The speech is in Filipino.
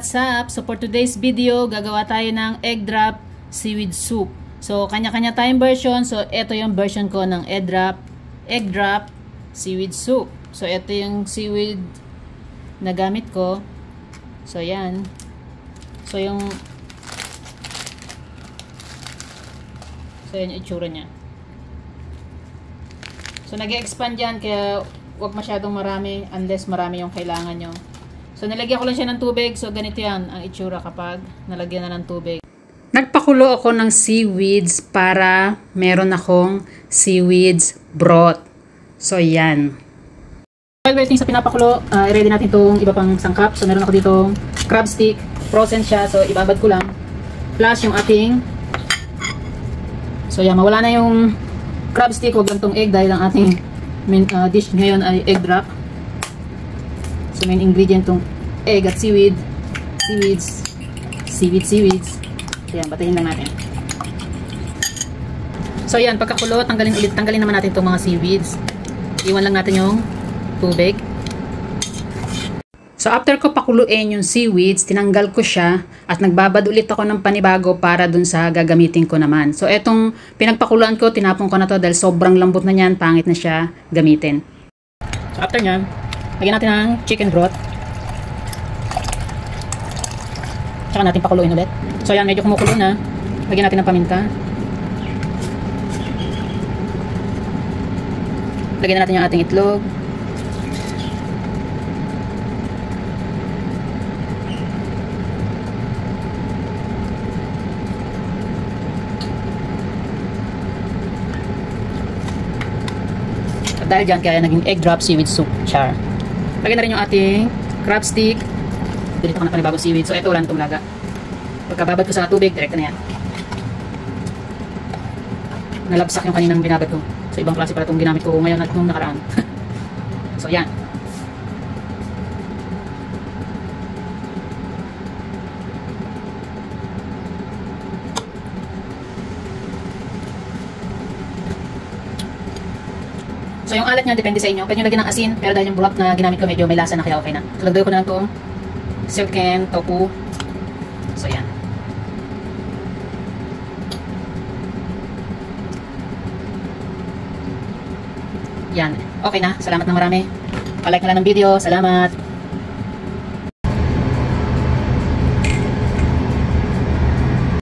What's up? So for today's video, gagawa tayo ng egg drop seaweed soup. So kanya-kanya tayong version. So ito yung version ko ng egg drop seaweed soup. So ito yung seaweed na gamit ko. So yan. So yan yung itsura niya. So nag-expand yan kaya wag masyadong marami unless marami yung kailangan nyo. So nilagyan ko lang siya ng tubig. So ganito yan ang itsura kapag nalagyan na ng tubig. Nagpakulo ako ng seaweeds para meron akong seaweeds broth. So yan. While waiting sa pinapakulo, i-ready natin itong iba pang sangkap. So meron ako dito crab stick. Frozen siya. So ibabad ko lang. Plus yung ating. So yan, mawala na yung crab stick. Huwag lang itong egg dahil ang ating main dish ngayon ay egg drop. So main ingredient tong egg at seaweeds. Ayan, batayin lang natin. So ayan, pagkakulo, tanggalin naman natin itong mga seaweeds. Iwan lang natin yung tubig. So after ko pakuluin yung seaweeds, tinanggal ko siya at nagbabad ulit ako ng panibago para dun sa gagamitin ko naman. So etong pinagpakuluan ko, tinapon ko na to dahil sobrang lambot na niyan, pangit na siya gamitin. So after nyan, lagyan natin ng chicken broth. Tsaka natin pakuluin ulit. So yan, medyo kumukulo na. Lagyan natin ng paminta. Lagyan na natin yung ating itlog. At dahil dyan, kaya naging egg drop seaweed soup char. Lagyan na rin yung ating crab stick. Dito ko na panibagong seaweed. So, ito lang itong laga. Pagkababad ko sa tubig, direkta na yan. Nalabsak yung kaninang binabad ko. So, ibang klase pala itong ginamit ko ngayon at nung nakaraan. So, yan. So, yung alat niya, depende sa inyo. Pwede nyo lagyan ng asin, pero dahil yung broth na ginamit ko, medyo may lasa na kaya okay na. So, lagday ko na itong silken tofu. So, yan. Yan. Okay na. Salamat na marami. Pa-like na lang ng video. Salamat.